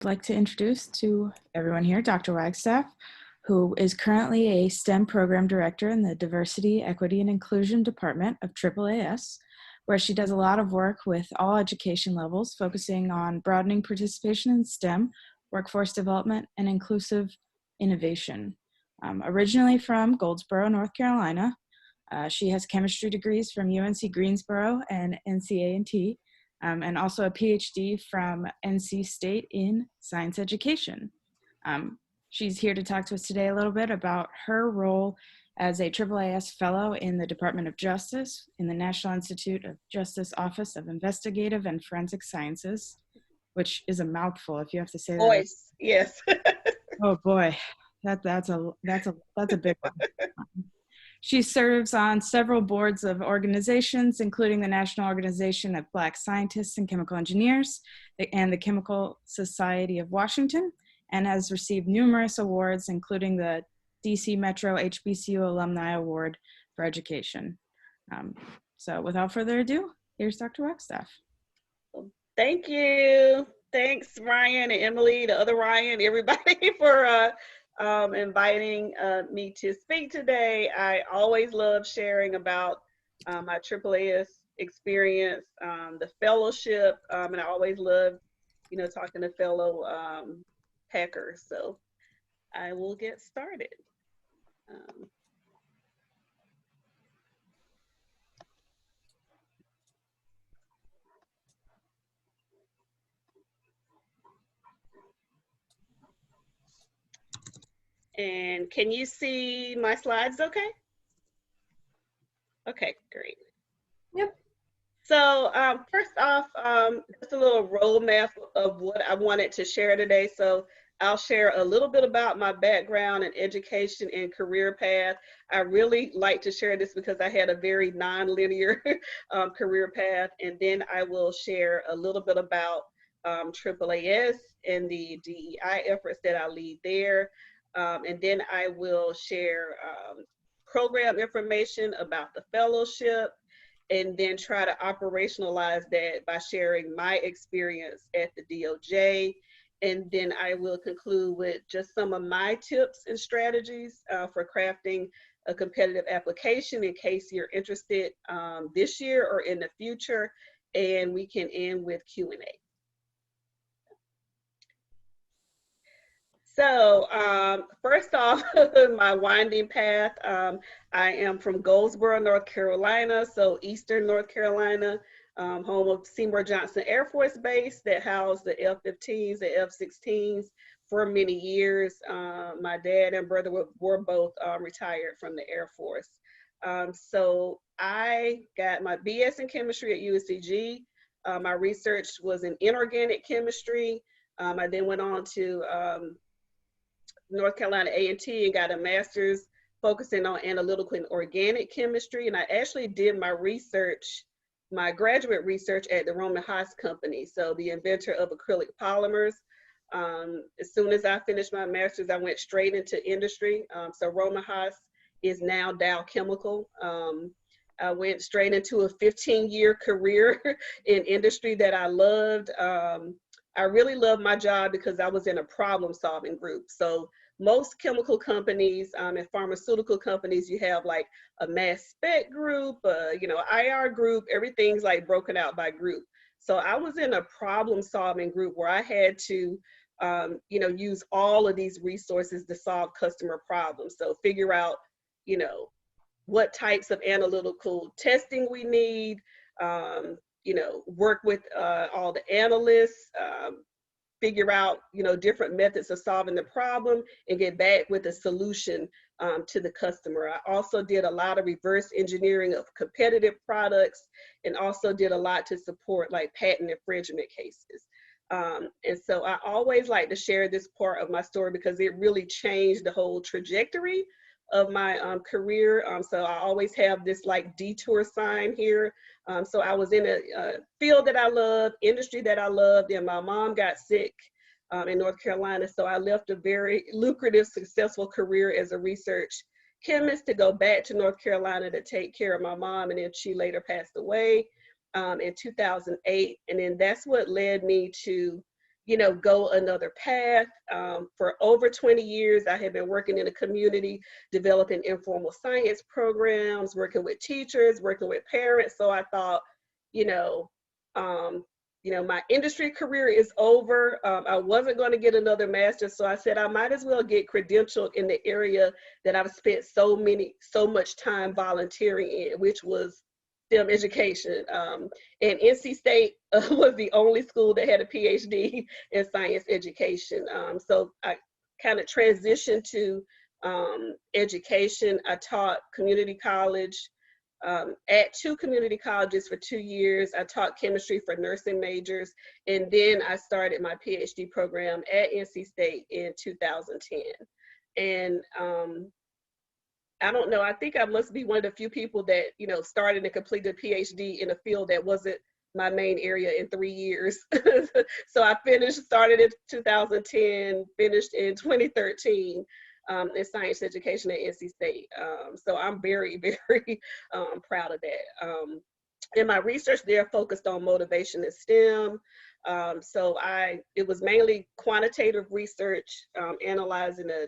I'd like to introduce to everyone here Dr. Wagstaff, who is currently a STEM program director in the Diversity, Equity, and Inclusion Department of AAAS, where she does a lot of work with all education levels, focusing on broadening participation in STEM, workforce development, and inclusive innovation. Originally from Goldsboro, North Carolina, she has chemistry degrees from UNC-Greensboro and NCA&T, and also a Ph.D. from NC State in science education. She's here to talk to us today a little bit about her role as a AAAS Fellow in the Department of Justice in the National Institute of Justice Office of Investigative and Forensic Sciences, which is a mouthful if you have to say that. Voice, yes. Oh boy, that's a big one. She serves on several boards of organizations, including the National Organization of Black Scientists and Chemical Engineers and the Chemical Society of Washington, and has received numerous awards, including the DC Metro HBCU Alumni Award for Education. So without further ado, here's Dr. Wagstaff. Thank you. Thanks, Ryan and Emily, the other Ryan, everybody for inviting me to speak today. I always love sharing about my AAAS experience, the fellowship, and I always love, talking to fellow Packers. So I will get started. And can you see my slides okay? Okay, great. Yep. So first off, just a little roadmap of what I wanted to share today. So I'll share a little bit about my background in education and career path. I really like to share this because I had a very non-linear career path. And then I will share a little bit about AAAS and the DEI efforts that I lead there. And then I will share program information about the fellowship, and then try to operationalize that by sharing my experience at the DOJ. And then I will conclude with just some of my tips and strategies for crafting a competitive application in case you're interested this year or in the future. And we can end with Q&A. So first off, my winding path, I am from Goldsboro, North Carolina, so Eastern North Carolina, home of Seymour Johnson Air Force Base that housed the F-15s, the F-16s for many years. My dad and brother were both retired from the Air Force. So I got my BS in chemistry at UNCG. My research was in inorganic chemistry. I then went on to North Carolina A&T and got a master's focusing on analytical and organic chemistry. And I actually did my research, my graduate research at the Roman Haas Company, so the inventor of acrylic polymers. As soon as I finished my master's, I went straight into industry. So Roman Haas is now Dow Chemical. I went straight into a 15-year career in industry that I loved. I really loved my job because I was in a problem-solving group. So most chemical companies and pharmaceutical companies, you have like a mass spec group, IR group, everything's like broken out by group. So I was in a problem-solving group where I had to, use all of these resources to solve customer problems. So figure out, what types of analytical testing we need, work with all the analysts, figure out, different methods of solving the problem and get back with a solution to the customer. I also did a lot of reverse engineering of competitive products and also did a lot to support like patent infringement cases. And so I always like to share this part of my story because it really changed the whole trajectory of my career. So I always have this like detour sign here. So I was in a field that I loved, industry that I loved, and my mom got sick in North Carolina. So I left a very lucrative, successful career as a research chemist to go back to North Carolina to take care of my mom. And then she later passed away in 2008. And then that's what led me to, go another path. For over 20 years, I have been working in the community, developing informal science programs, working with teachers, working with parents. So I thought, my industry career is over. I wasn't going to get another master's, so I said I might as well get credentialed in the area that I've spent so much time volunteering in, which was STEM education. And NC State was the only school that had a Ph.D. in science education. So I kind of transitioned to education. I taught community college at 2 community colleges for 2 years. I taught chemistry for nursing majors, and then I started my Ph.D. program at NC State in 2010. And I don't know, I think I must be one of the few people that, started and completed a PhD in a field that wasn't my main area in 3 years. So I started in 2010, finished in 2013 in science education at NC State. So I'm very, very proud of that. And my research there focused on motivation in STEM. So it was mainly quantitative research, analyzing a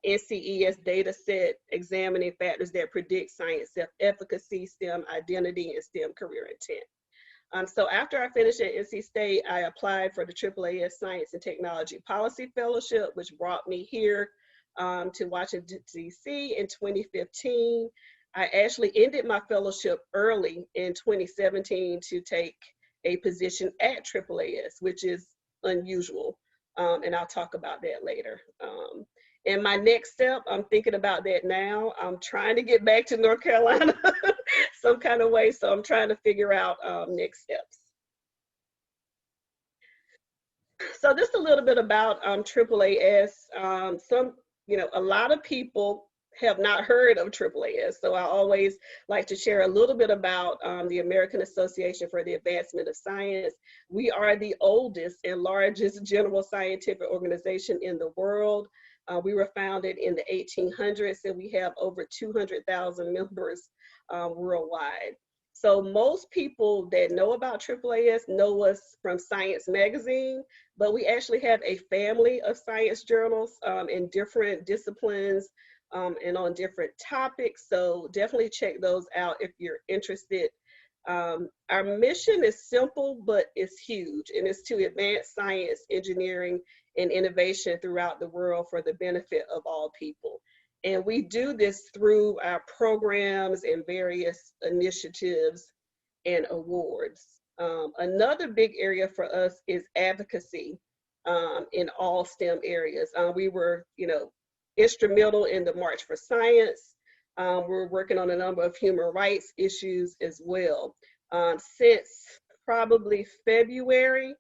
NCES data set, examining factors that predict science self-efficacy, STEM identity, and STEM career intent. So after I finished at NC State, I applied for the AAAS Science and Technology Policy Fellowship, which brought me here to Washington, D.C. in 2015. I actually ended my fellowship early in 2017 to take a position at AAAS, which is unusual, and I'll talk about that later. And my next step, I'm thinking about that now. I'm trying to get back to North Carolina some kind of way, so I'm trying to figure out next steps. So just a little bit about AAAS. A lot of people have not heard of AAAS, so I always like to share a little bit about the American Association for the Advancement of Science. We are the oldest and largest general scientific organization in the world. We were founded in the 1800s, and we have over 200,000 members worldwide. So most people that know about AAAS know us from Science Magazine, but we actually have a family of science journals in different disciplines and on different topics. So definitely check those out if you're interested. Our mission is simple, but it's huge, and it's to advance science, engineering, and innovation throughout the world for the benefit of all people. And we do this through our programs and various initiatives and awards. Another big area for us is advocacy in all STEM areas. We were, instrumental in the March for Science. We're working on a number of human rights issues as well. Since probably February,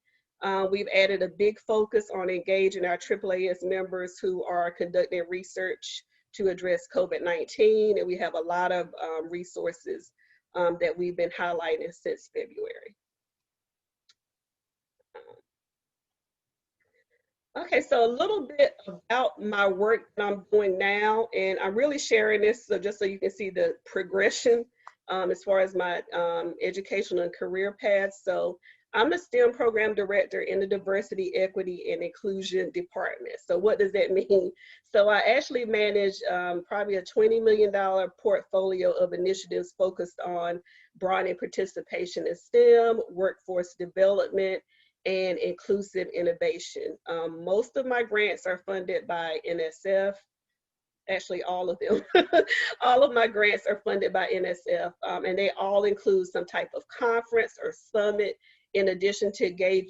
we've added a big focus on engaging our AAAS members who are conducting research to address COVID-19, and we have a lot of resources that we've been highlighting since February. Okay, so a little bit about my work that I'm doing now, and I'm really sharing this just so you can see the progression as far as my educational and career path. So I'm the STEM program director in the Diversity, Equity, and Inclusion Department. So what does that mean? So I actually manage probably a $20 million portfolio of initiatives focused on broadening participation in STEM, workforce development, and inclusive innovation. Most of my grants are funded by NSF. Actually, all of them. All of my grants are funded by NSF, and they all include some type of conference or summit in addition to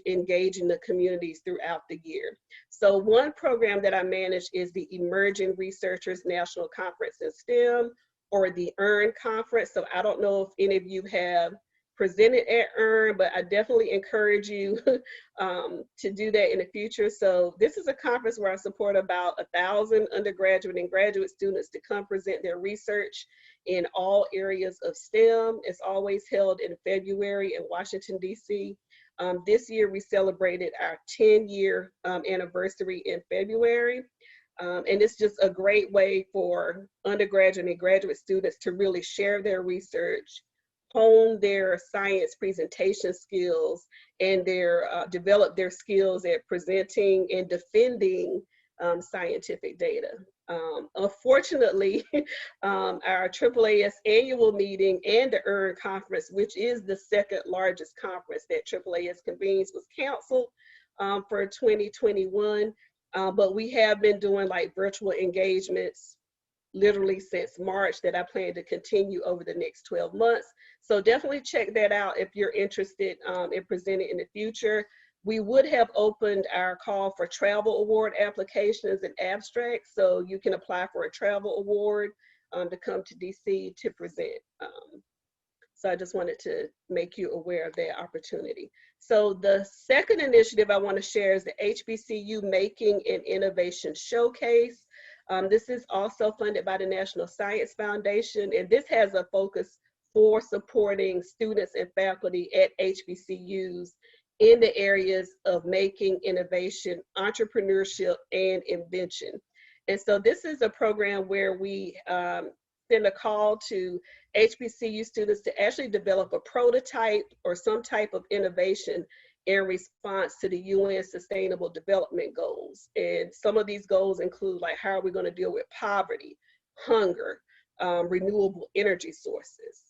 engaging the communities throughout the year. So one program that I manage is the Emerging Researchers National Conference in STEM, or the EARN Conference. So I don't know if any of you have presented at EARN, but I definitely encourage you to do that in the future. So this is a conference where I support about 1,000 undergraduate and graduate students to come present their research in all areas of STEM. It's always held in February in Washington, D.C. This year we celebrated our 10-year anniversary in February. And it's just a great way for undergraduate and graduate students to really share their research, hone their science presentation skills and develop their skills at presenting and defending scientific data. Unfortunately, our AAAS annual meeting and the EARN conference, which is the second largest conference that AAAS convenes, was canceled for 2021. But we have been doing like virtual engagements literally since March that I plan to continue over the next 12 months. So definitely check that out if you're interested in presenting in the future. We would have opened our call for travel award applications and abstracts, so you can apply for a travel award to come to DC to present. So I just wanted to make you aware of that opportunity. So the second initiative I want to share is the HBCU Making and Innovation Showcase. This is also funded by the National Science Foundation, and this has a focus for supporting students and faculty at HBCUs in the areas of making, innovation, entrepreneurship, and invention. And so this is a program where we send a call to HBCU students to actually develop a prototype or some type of innovation in response to the UN Sustainable Development Goals. And some of these goals include like, how are we going to deal with poverty, hunger, renewable energy sources.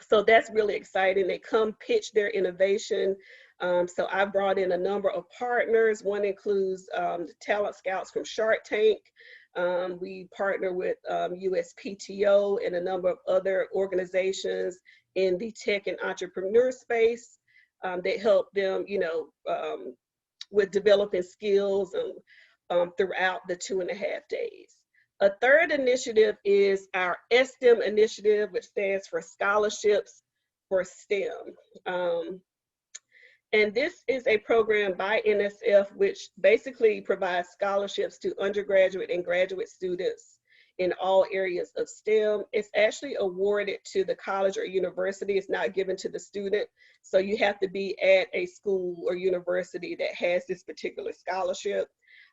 So that's really exciting. They come pitch their innovation. So I brought in a number of partners. One includes the Talent Scouts from Shark Tank. We partner with USPTO and a number of other organizations in the tech and entrepreneur space that help them, with developing skills throughout the 2.5 days. A third initiative is our STEM initiative, which stands for Scholarships for STEM. And this is a program by NSF, which basically provides scholarships to undergraduate and graduate students in all areas of STEM. It's actually awarded to the college or university. It's not given to the student. So you have to be at a school or university that has this particular scholarship.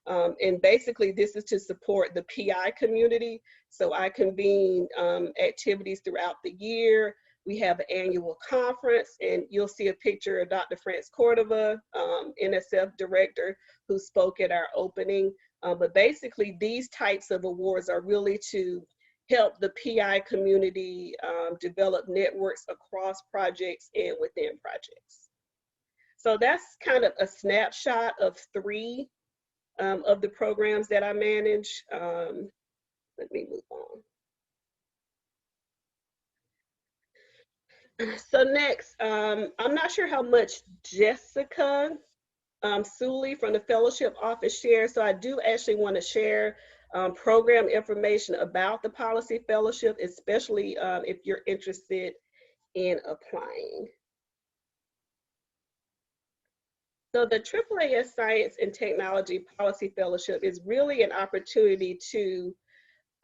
And basically this is to support the PI community. So I convene activities throughout the year. We have an annual conference, and you'll see a picture of Dr. France Cordova, NSF director, who spoke at our opening. But basically these types of awards are really to help the PI community develop networks across projects and within projects. So that's kind of a snapshot of 3 of the programs that I manage. Let me move on. So next, I'm not sure how much Jessica Suley from the fellowship office shares, so I do actually want to share program information about the policy fellowship, especially if you're interested in applying. So the AAAS Science and Technology Policy Fellowship is really an opportunity to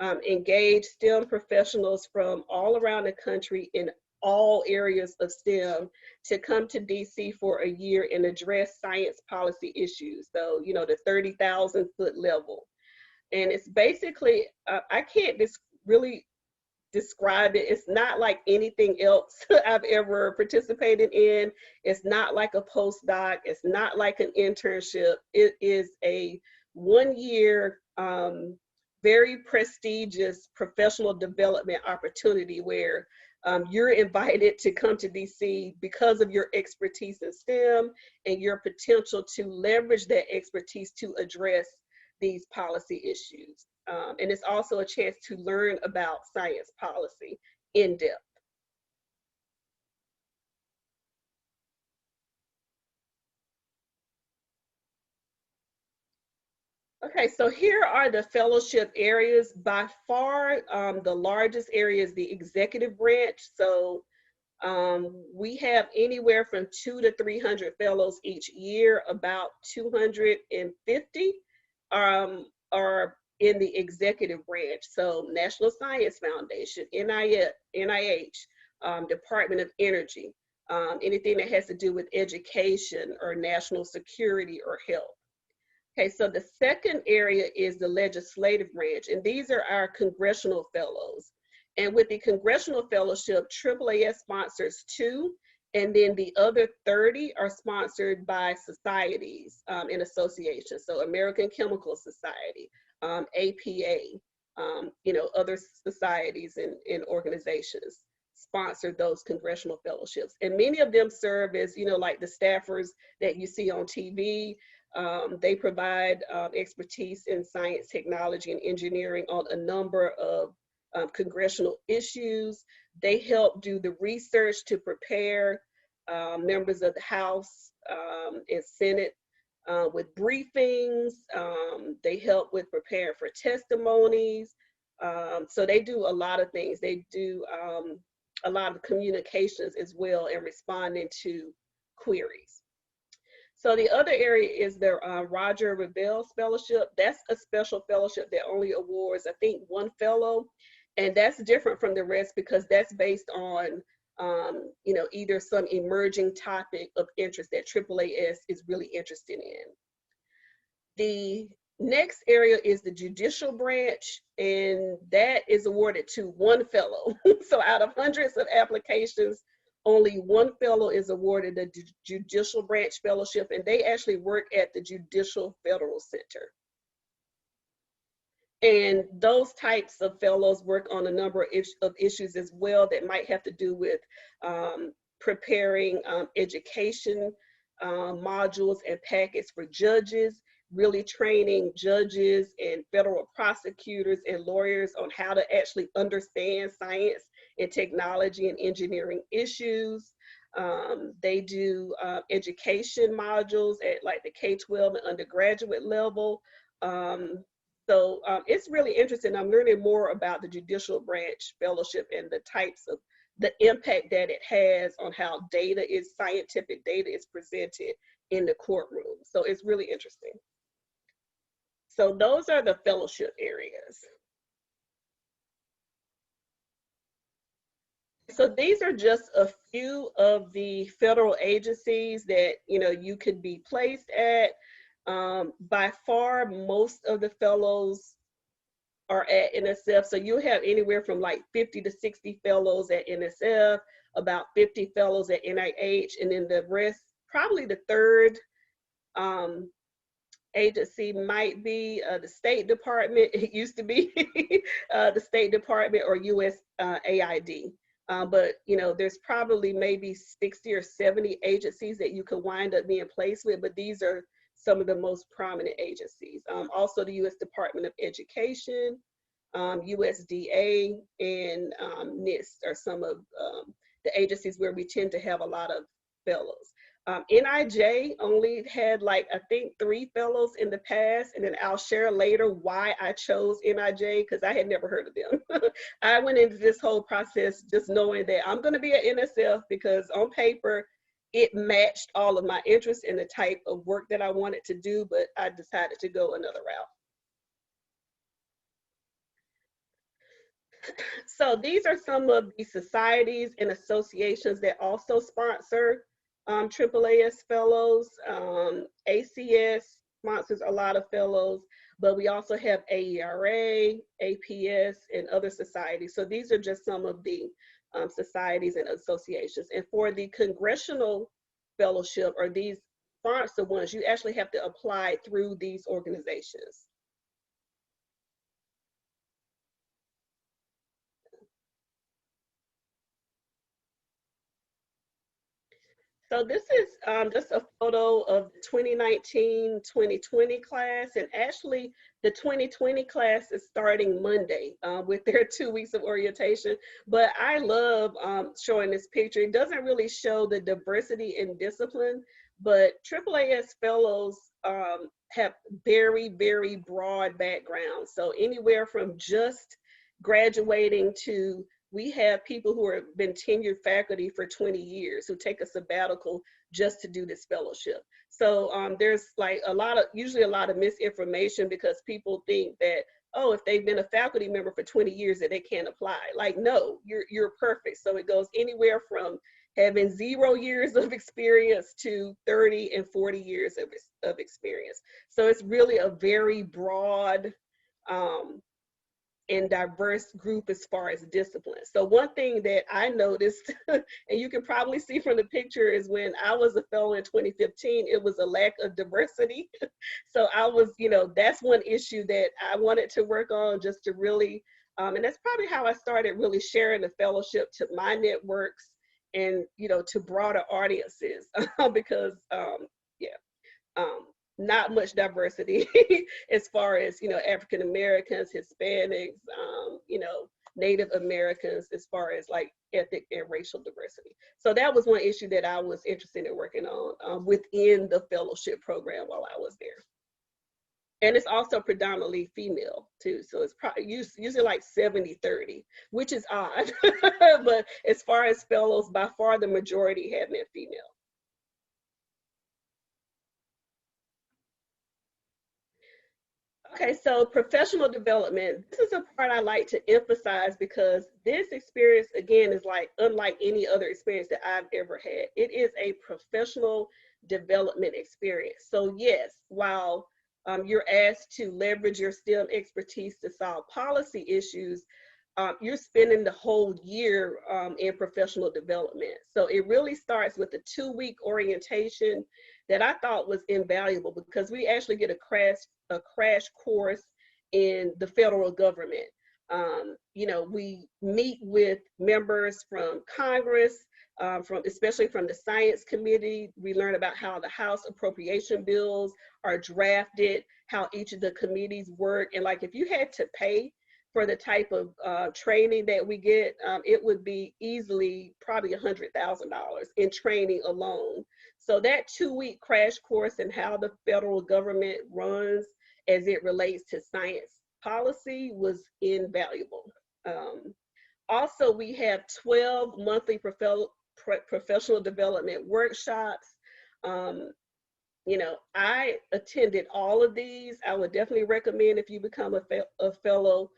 engage STEM professionals from all around the country in all areas of STEM to come to DC for a year and address science policy issues. So, the 30,000 foot level. And it's basically, I can't really describe it. It's not like anything else I've ever participated in. It's not like a postdoc. It's not like an internship. It is a 1-year, very prestigious professional development opportunity where you're invited to come to DC because of your expertise in STEM and your potential to leverage that expertise to address these policy issues. And it's also a chance to learn about science policy in depth. Okay, so here are the fellowship areas. By far, the largest area is the executive branch. So we have anywhere from 200 to 300 fellows each year. About 250 are in the executive branch. So National Science Foundation, NIH, Department of Energy, anything that has to do with education or national security or health. Okay, so the second area is the legislative branch, and these are our congressional fellows. And with the Congressional Fellowship, AAAS sponsors 2, and then the other 30 are sponsored by societies and associations. So American Chemical Society, APA, other societies and organizations sponsor those congressional fellowships. And many of them serve as, like the staffers that you see on TV. They provide expertise in science, technology, and engineering on a number of congressional issues. They help do the research to prepare members of the House and Senate with briefings. They help with preparing for testimonies. So they do a lot of things. They do a lot of communications as well and responding to queries. So the other area is the Roger Revels Fellowship. That's a special fellowship that only awards, I think, 1 fellow. And that's different from the rest because that's based on, either some emerging topic of interest that AAAS is really interested in. The next area is the judicial branch, and that is awarded to 1 fellow. So out of hundreds of applications, only 1 fellow is awarded the Judicial Branch Fellowship, and they actually work at the Judicial Federal Center. And those types of fellows work on a number of issues as well that might have to do with preparing education modules and packets for judges, really training judges and federal prosecutors and lawyers on how to actually understand science and technology and engineering issues. They do education modules at like the K-12 and undergraduate level. So it's really interesting. I'm learning more about the Judicial Branch Fellowship and the types of the impact that it has on how scientific data is presented in the courtroom. So it's really interesting. So those are the fellowship areas. So these are just a few of the federal agencies that you could be placed at. By far, most of the fellows are at NSF. So you have anywhere from like 50 to 60 fellows at NSF, about 50 fellows at NIH, and then the rest, probably the third agency might be the State Department. It used to be the State Department or USAID. But there's probably maybe 60 or 70 agencies that you could wind up being placed with, but these are some of the most prominent agencies. Also the U.S. Department of Education, USDA, and NIST are some of the agencies where we tend to have a lot of fellows. NIJ only had I think 3 fellows in the past, and then I'll share later why I chose NIJ because I had never heard of them. I went into this whole process just knowing that I'm going to be at NSF because on paper, it matched all of my interests in the type of work that I wanted to do, but I decided to go another route. So these are some of the societies and associations that also sponsor AAAS fellows. ACS sponsors a lot of fellows, but we also have AERA, APS, and other societies. So these are just some of the societies and associations. And for the Congressional Fellowship, or these sponsor ones, you actually have to apply through these organizations. So this is just a photo of the 2019-2020 class, and actually the 2020 class is starting Monday with their 2 weeks of orientation. But I love showing this picture. It doesn't really show the diversity in discipline, but AAAS fellows have very, very broad backgrounds. So anywhere from just graduating to we have people who have been tenured faculty for 20 years who take a sabbatical just to do this fellowship. So there's usually a lot of misinformation because people think that, oh, if they've been a faculty member for 20 years that they can't apply. No, you're perfect. So it goes anywhere from having 0 years of experience to 30 and 40 years of experience. So it's really a very broad and diverse group as far as discipline. So one thing that I noticed, and you can probably see from the picture, is when I was a fellow in 2015, it was a lack of diversity. So I was, that's one issue that I wanted to work on, just to really, and that's probably how I started really sharing the fellowship to my networks and, to broader audiences, because, not much diversity as far as, African Americans, Hispanics, Native Americans, as far as like ethnic and racial diversity. So that was one issue that I was interested in working on within the fellowship program while I was there. And it's also predominantly female too. So it's probably usually like 70-30, which is odd. But as far as fellows, by far the majority have been female. Okay, so professional development. This is a part I like to emphasize because this experience, again, is like unlike any other experience that I've ever had. It is a professional development experience. So yes, while you're asked to leverage your STEM expertise to solve policy issues, you're spending the whole year in professional development. So it really starts with a 2-week orientation that I thought was invaluable, because we actually get a crash course in the federal government. We meet with members from Congress, especially from the science committee. We learn about how the House appropriation bills are drafted, how each of the committees work. And like, if you had to pay for the type of training that we get, it would be easily probably $100,000 in training alone. So that 2-week crash course in how the federal government runs as it relates to science policy was invaluable. Also, we have 12 monthly professional development workshops. I attended all of these. I would definitely recommend, if you become a fellow,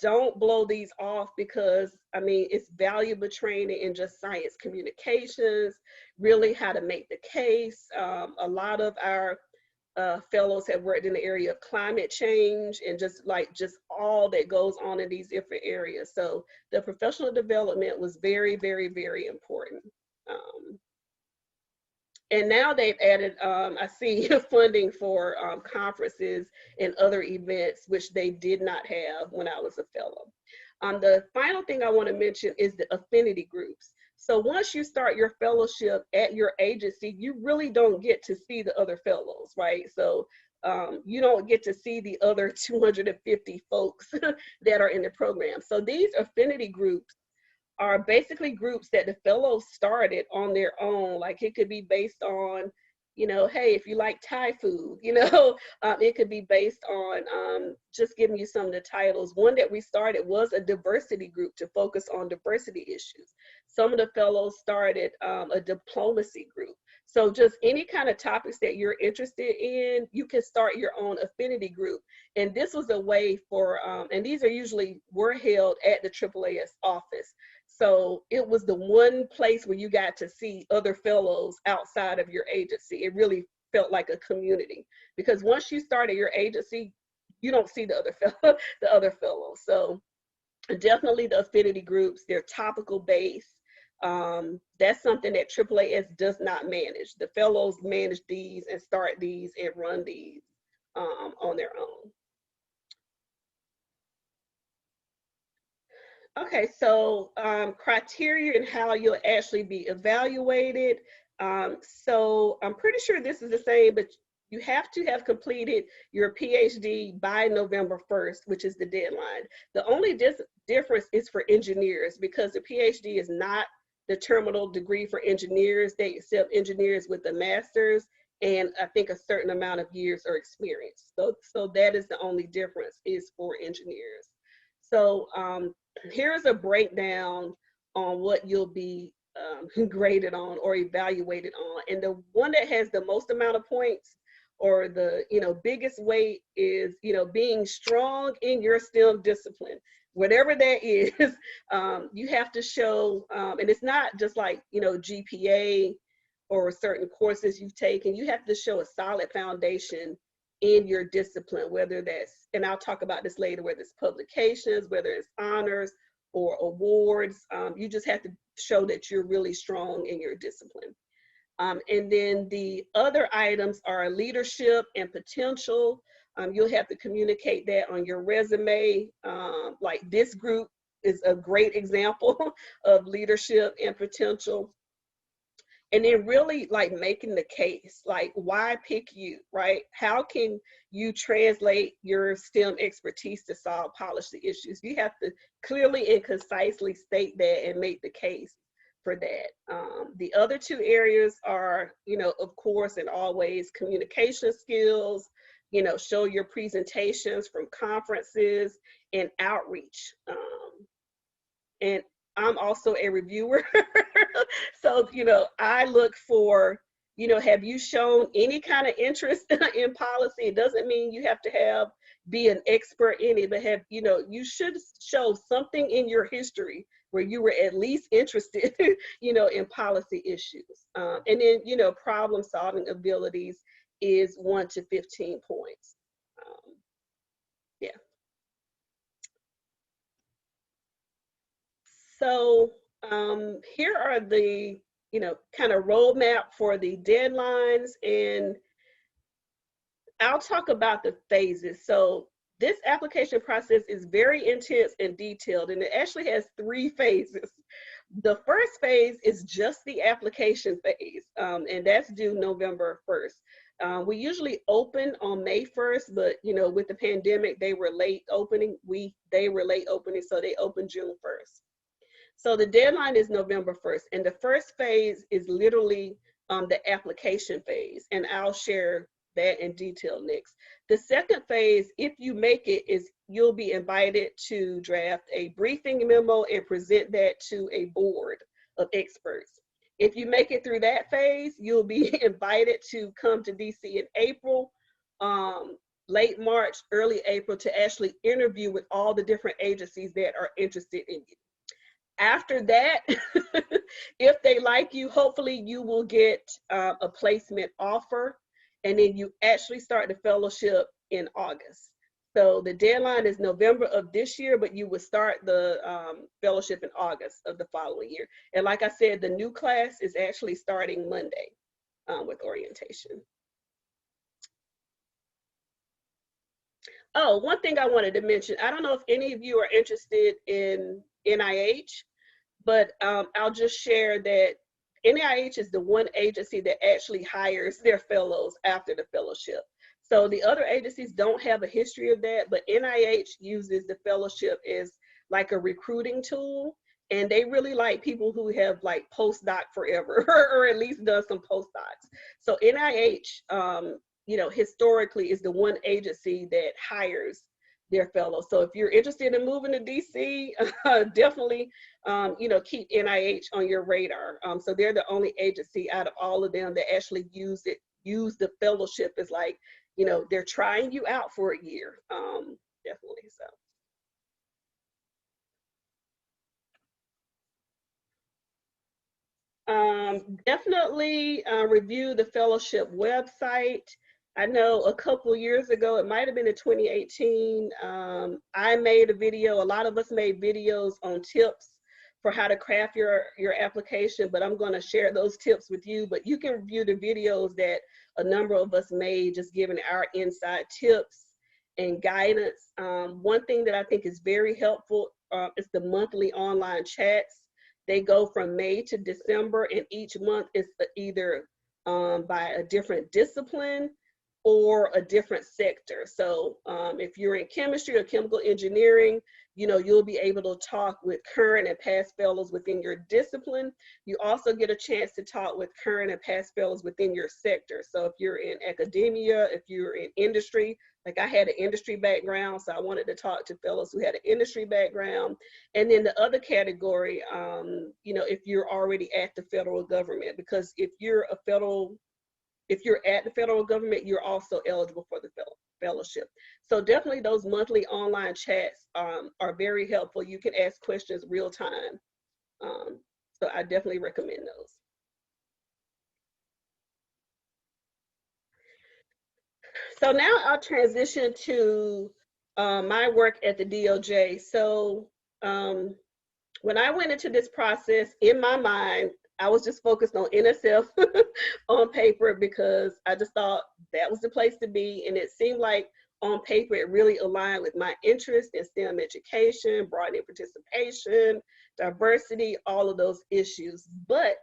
don't blow these off, because it's valuable training in just science communications, really how to make the case. A lot of our fellows have worked in the area of climate change and just all that goes on in these different areas. So the professional development was very, very, very important. And now they've added, I see, funding for conferences and other events, which they did not have when I was a fellow. The final thing I want to mention is the affinity groups. So once you start your fellowship at your agency, you really don't get to see the other fellows, right? So you don't get to see the other 250 folks that are in the program. So these affinity groups are basically groups that the fellows started on their own. Like, it could be based on, hey, if you like Thai food, it could be based on just giving you some of the titles. One that we started was a diversity group to focus on diversity issues. Some of the fellows started a diplomacy group. So just any kind of topics that you're interested in, you can start your own affinity group. And this was a way for, and these were held at the AAAS office. So it was the one place where you got to see other fellows outside of your agency. It really felt like a community, because once you start at your agency, you don't see the other fellows. So definitely the affinity groups, they're topical based. That's something that AAAS does not manage. The fellows manage these and start these and run these on their own. Okay, so criteria and how you'll actually be evaluated. So I'm pretty sure this is the same, but you have to have completed your PhD by November 1st, which is the deadline. The only difference is for engineers, because the PhD is not the terminal degree for engineers. They accept engineers with a master's and I think a certain amount of years or experience. So that is the only difference, is for engineers. So here's a breakdown on what you'll be graded on or evaluated on. And the one that has the most amount of points, or the biggest weight, is being strong in your STEM discipline. Whatever that is, you have to show, and it's not just like GPA or certain courses you've taken. You have to show a solid foundation in your discipline, whether that's, and I'll talk about this later, whether it's publications, whether it's honors or awards. You just have to show that you're really strong in your discipline. And then the other items are leadership and potential. You'll have to communicate that on your resume. Like this group is a great example of leadership and potential. And then really like making the case, like why pick you, right? How can you translate your STEM expertise to solve policy issues? You have to clearly and concisely state that and make the case for that. The other two areas are, you know, of course, and always communication skills, you know, show your presentations from conferences and outreach. And I'm also a reviewer. So, you know, I look for, you know, have you shown any kind of interest in policy? It doesn't mean you have to be an expert in it, but have, you know, you should show something in your history where you were at least interested, you know, in policy issues. And then, you know, problem solving abilities is 1 to 15 points. Yeah. So here are the, you know, kind of roadmap for the deadlines, and I'll talk about the phases. So this application process is very intense and detailed, and it actually has 3 phases. The first phase is just the application phase, and that's due November 1st. We usually open on May 1st, but you know, with the pandemic, they were late opening. They were late opening, so they opened June 1st. So the deadline is November 1st, and the first phase is literally the application phase, and I'll share that in detail next. The second phase, if you make it, is you'll be invited to draft a briefing memo and present that to a board of experts. If you make it through that phase, you'll be invited to come to DC in April, late March, early April, to actually interview with all the different agencies that are interested in you. After that, if they like you, hopefully you will get a placement offer, and then you actually start the fellowship in August. So the deadline is November of this year, but you would start the fellowship in August of the following year. And like I said, the new class is actually starting Monday with orientation. Oh, one thing I wanted to mention, I don't know if any of you are interested in NIH, but I'll just share that NIH is the one agency that actually hires their fellows after the fellowship. So the other agencies don't have a history of that, but NIH uses the fellowship as like a recruiting tool. And they really like people who have like postdoc forever or at least done some postdocs. So NIH, you know, historically is the one agency that hires their fellows. So if you're interested in moving to DC, definitely, you know, keep NIH on your radar. So they're the only agency out of all of them that actually use the fellowship as like, you know, they're trying you out for a year. Definitely so. Definitely review the fellowship website. I know a couple years ago, it might have been in 2018, I made a video, a lot of us made videos on tips for how to craft your application, but I'm gonna share those tips with you, but you can review the videos that a number of us made, just giving our inside tips and guidance. One thing that I think is very helpful is the monthly online chats. They go from May to December, and each month is either by a different discipline or a different sector. So if you're in chemistry or chemical engineering, you know, you'll be able to talk with current and past fellows within your discipline. You also get a chance to talk with current and past fellows within your sector. So if you're in academia, if you're in industry, like I had an industry background, so I wanted to talk to fellows who had an industry background. And then the other category, you know, if you're already at the federal government, because if you're at the federal government, you're also eligible for the fellowship. So definitely those monthly online chats are very helpful. You can ask questions real time. So I definitely recommend those. So now I'll transition to my work at the DOJ. So when I went into this process, in my mind, I was just focused on NSF on paper because I just thought that was the place to be. And it seemed like on paper, it really aligned with my interest in STEM education, broadening participation, diversity, all of those issues. But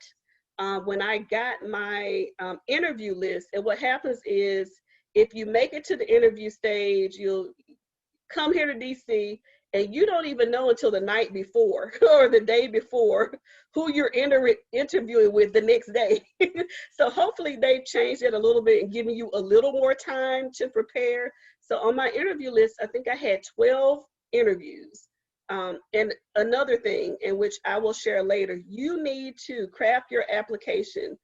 when I got my interview list, and what happens is if you make it to the interview stage, you'll come here to DC and you don't even know until the night before or the day before who you're interviewing with the next day. So hopefully they've changed it a little bit and given you a little more time to prepare. So on my interview list, I think I had 12 interviews. And another thing, in which I will share later, you need to craft your application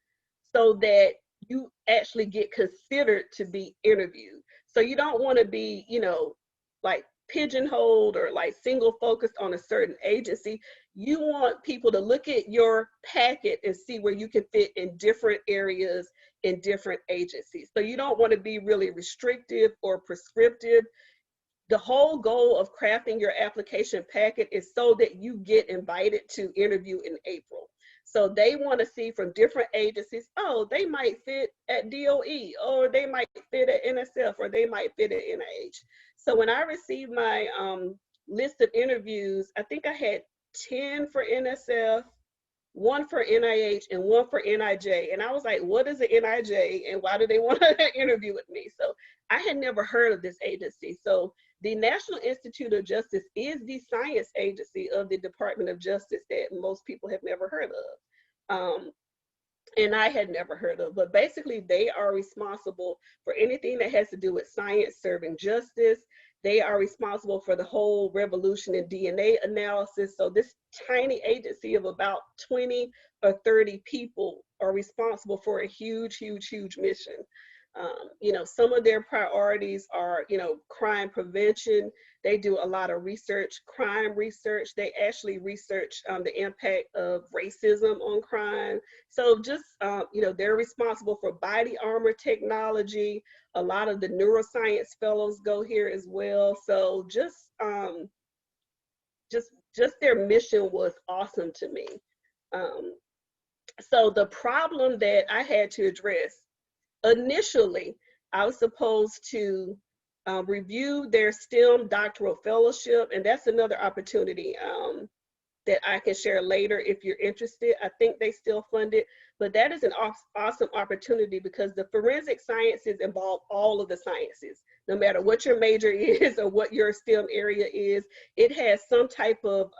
so that you actually get considered to be interviewed. So you don't want to be, you know, like pigeonholed or like single focused on a certain agency. You want people to look at your packet and see where you can fit in different areas in different agencies. So you don't want to be really restrictive or prescriptive. The whole goal of crafting your application packet is so that you get invited to interview in April. So they want to see from different agencies, oh, they might fit at DOE, or they might fit at NSF, or they might fit at NIH. So when I received my list of interviews, I think I had 10 for NSF, 1 for NIH, and 1 for NIJ. And I was like, what is the NIJ and why do they want to interview with me? So I had never heard of this agency. So the National Institute of Justice is the science agency of the Department of Justice that most people have never heard of. And I had never heard of, but basically they are responsible for anything that has to do with science serving justice. They are responsible for the whole revolution in DNA analysis. So this tiny agency of about 20 or 30 people are responsible for a huge, huge, huge mission. You know, some of their priorities are, you know, crime prevention. They do a lot of research, crime research. They actually research the impact of racism on crime. So just, you know, they're responsible for body armor technology. A lot of the neuroscience fellows go here as well. So just their mission was awesome to me. So the problem that I had to address, initially, I was supposed to review their STEM doctoral fellowship, and that's another opportunity that I can share later if you're interested. I think they still fund it, but that is an awesome opportunity because the forensic sciences involve all of the sciences. No matter what your major is or what your STEM area is, it has some type of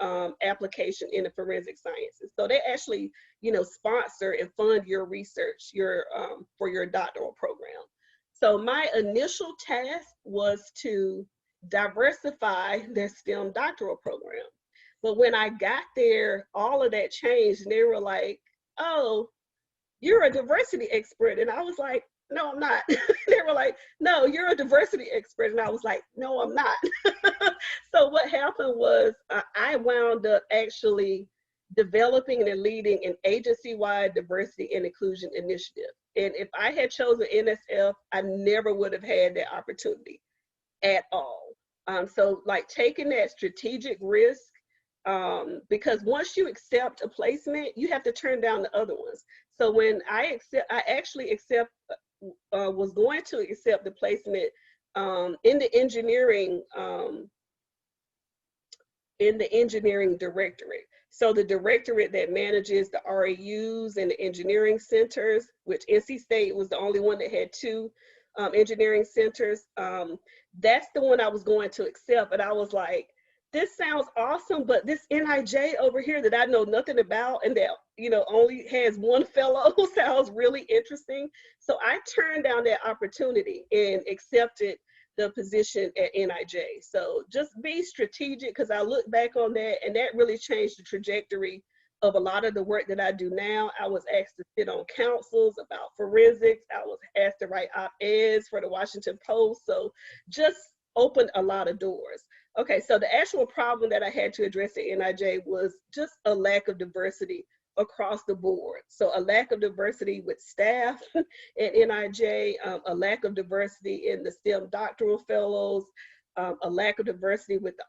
application in the forensic sciences. So they actually, you know, sponsor and fund your research, for your doctoral program. So my initial task was to diversify their STEM doctoral program. But when I got there, all of that changed, and they were like, oh, you're a diversity expert. And I was like, no, I'm not. They were like, no, you're a diversity expert. And I was like, no, I'm not. So what happened was I wound up actually developing and leading an agency-wide diversity and inclusion initiative. And if I had chosen NSF, I never would have had that opportunity at all. So like taking that strategic risk, because once you accept a placement, you have to turn down the other ones. So when I was going to accept the placement in the engineering directorate. So the directorate that manages the RAUs and the engineering centers, which NC State was the only one that had 2 engineering centers. That's the one I was going to accept, but I was like, this sounds awesome, but this NIJ over here that I know nothing about and that, you know, only has 1 fellow sounds really interesting. So I turned down that opportunity and accepted the position at NIJ. So just be strategic, because I look back on that and that really changed the trajectory of a lot of the work that I do now. I was asked to sit on councils about forensics. I was asked to write op-eds for the Washington Post. So just opened a lot of doors. Okay, so the actual problem that I had to address at NIJ was just a lack of diversity across the board. So a lack of diversity with staff at NIJ, a lack of diversity in the STEM doctoral fellows, a lack of diversity with the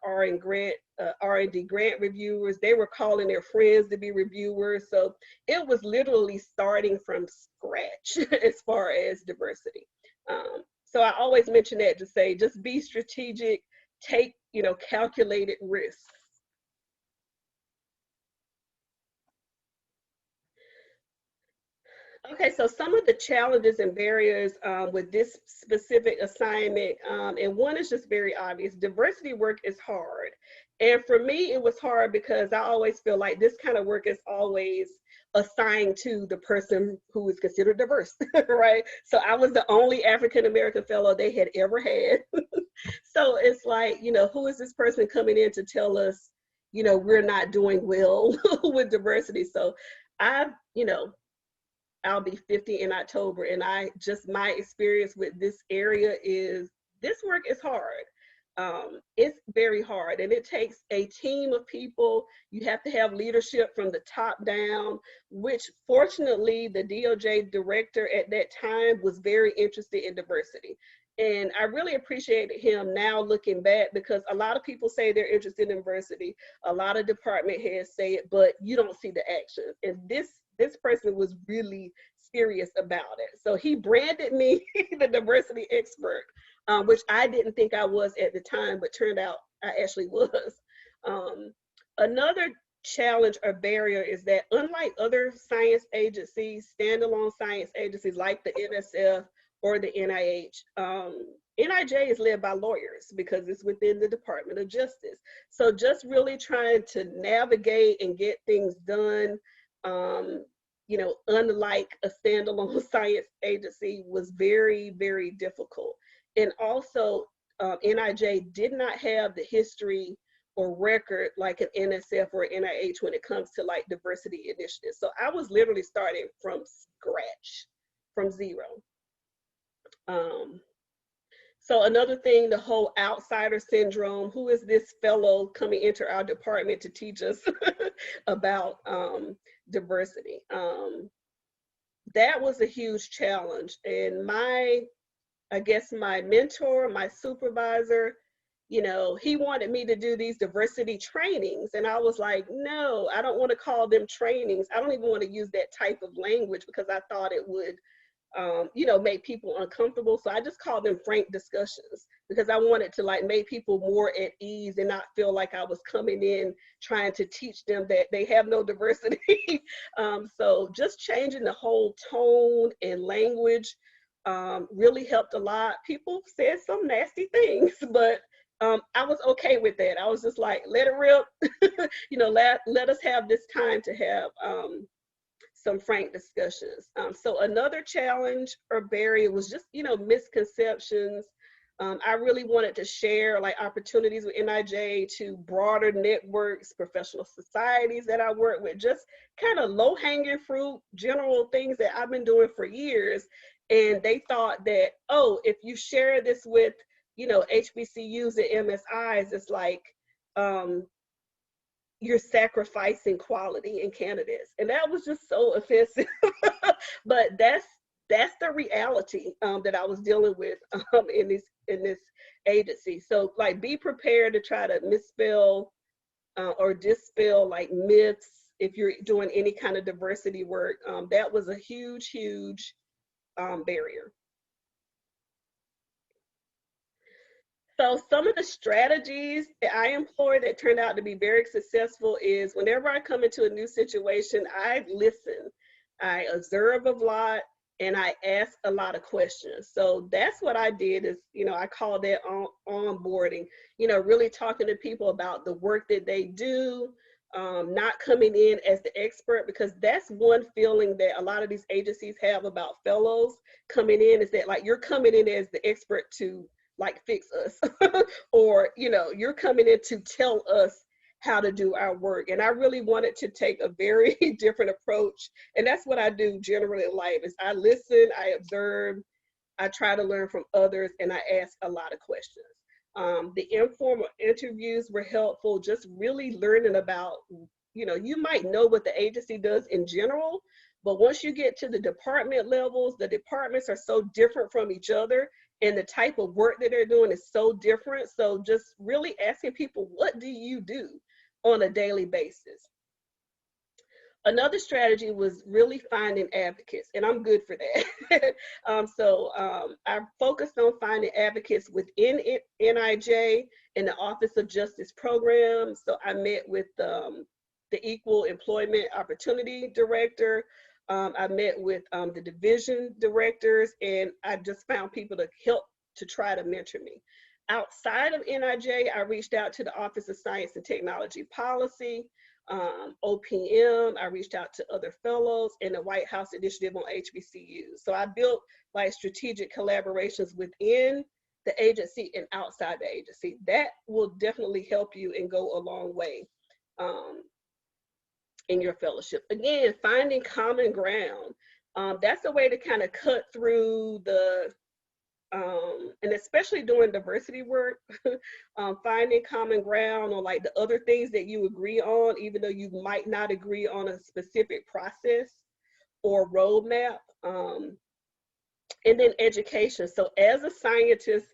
R&D grant reviewers. They were calling their friends to be reviewers. So it was literally starting from scratch as far as diversity. So I always mention that to say, just be strategic, take, calculated risks. Okay, so some of the challenges and barriers with this specific assignment, and one is just very obvious. Diversity work is hard. And for me, it was hard because I always feel like this kind of work is always assigned to the person who is considered diverse, right? So I was the only African-American fellow they had ever had. So it's like, who is this person coming in to tell us, we're not doing well with diversity? So I'll be 50 in October, and my experience with this area is this work is hard. It's very hard, and it takes a team of people. You have to have leadership from the top down, which fortunately the DOJ director at that time was very interested in diversity. And I really appreciated him now looking back, because a lot of people say they're interested in diversity. A lot of department heads say it, but you don't see the action. And this person was really serious about it. So he branded me the diversity expert, which I didn't think I was at the time, but turned out I actually was. Another challenge or barrier is that unlike other science agencies, standalone science agencies like the NSF or the NIH, NIJ is led by lawyers because it's within the Department of Justice. So just really trying to navigate and get things done, unlike a standalone science agency, was very, very difficult. And also, NIJ did not have the history or record like an NSF or NIH when it comes to like diversity initiatives. So I was literally starting from scratch, from zero. So another thing, the whole outsider syndrome. Who is this fellow coming into our department to teach us about diversity? That was a huge challenge. And I guess my mentor, my supervisor, he wanted me to do these diversity trainings. And I was like, no, I don't want to call them trainings. I don't even want to use that type of language because I thought it would make people uncomfortable. So I just called them frank discussions because I wanted to like make people more at ease and not feel like I was coming in trying to teach them that they have no diversity. So just changing the whole tone and language really helped a lot. People said some nasty things, but I was okay with that. I was just like, let it rip. Let us have this time to have some frank discussions. So another challenge or barrier was just, misconceptions. I really wanted to share like opportunities with NIJ to broader networks, professional societies that I work with, just kind of low hanging fruit, general things that I've been doing for years. And they thought that, oh, if you share this with, HBCUs and MSIs, it's like, you're sacrificing quality in candidates. And that was just so offensive. But that's the reality that I was dealing with in this agency. So like, be prepared to try to misspell or dispel like myths if you're doing any kind of diversity work. That was a huge, huge barrier. So some of the strategies that I employ that turned out to be very successful is whenever I come into a new situation, I listen, I observe a lot, and I ask a lot of questions. So that's what I did is, I call that onboarding, really talking to people about the work that they do, not coming in as the expert, because that's one feeling that a lot of these agencies have about fellows coming in, is that like, you're coming in as the expert to like fix us or you're coming in to tell us how to do our work. And I really wanted to take a very different approach, and that's what I do generally in life is I listen, I observe, I try to learn from others, and I ask a lot of questions. The informal interviews were helpful, just really learning about you might know what the agency does in general, but once you get to the department levels, the departments are so different from each other, and the type of work that they're doing is so different. So just really asking people, what do you do on a daily basis? Another strategy was really finding advocates, and I'm good for that. I focused on finding advocates within NIJ in the Office of Justice Program. So I met with the Equal Employment Opportunity Director. I met with the division directors, and I just found people to help to try to mentor me. Outside of NIJ, I reached out to the Office of Science and Technology Policy, OPM. I reached out to other fellows in the White House Initiative on HBCUs. So I built like strategic collaborations within the agency and outside the agency. That will definitely help you and go a long way in your fellowship. Again, finding common ground. That's a way to kind of cut through the and especially doing diversity work, finding common ground on like the other things that you agree on, even though you might not agree on a specific process or roadmap. And then education. So as a scientist,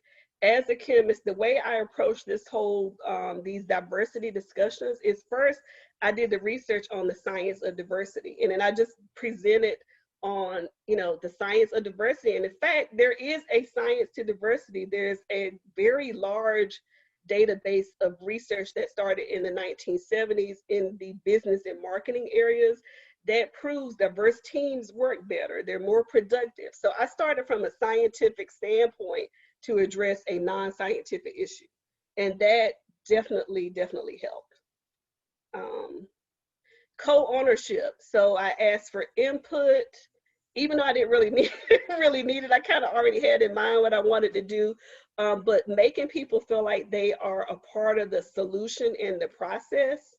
as a chemist, the way I approach this whole, these diversity discussions is first, I did the research on the science of diversity. And then I just presented on, the science of diversity. And in fact, there is a science to diversity. There's a very large database of research that started in the 1970s in the business and marketing areas that proves diverse teams work better. They're more productive. So I started from a scientific standpoint to address a non-scientific issue. And that definitely helped. Co-ownership. So I asked for input, even though I didn't really need it. I kind of already had in mind what I wanted to do, but making people feel like they are a part of the solution in the process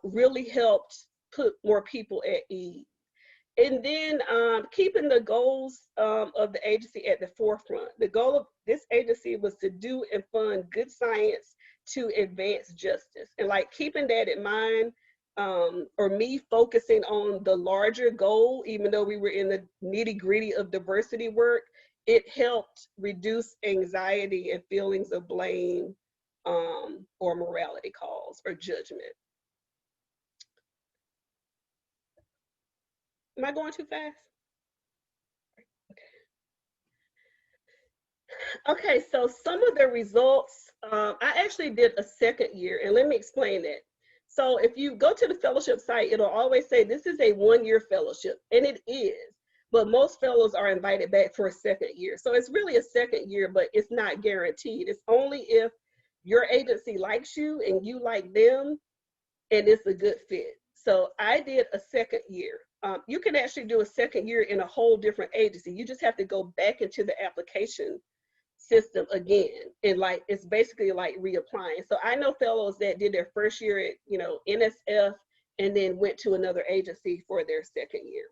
really helped put more people at ease. And then keeping the goals of the agency at the forefront. The goal of this agency was to do and fund good science to advance justice. And like keeping that in mind, or me focusing on the larger goal, even though we were in the nitty gritty of diversity work, it helped reduce anxiety and feelings of blame or morality calls or judgment. Am I going too fast? Okay, so some of the results, I actually did a second year, and let me explain that. So if you go to the fellowship site, it'll always say this is a one-year fellowship, and it is, but most fellows are invited back for a second year. So it's really a second year, but it's not guaranteed. It's only if your agency likes you and you like them, and it's a good fit. So I did a second year. You can actually do a second year in a whole different agency. You just have to go back into the application system again, and like it's basically like reapplying. So I know fellows that did their first year at NSF and then went to another agency for their second year.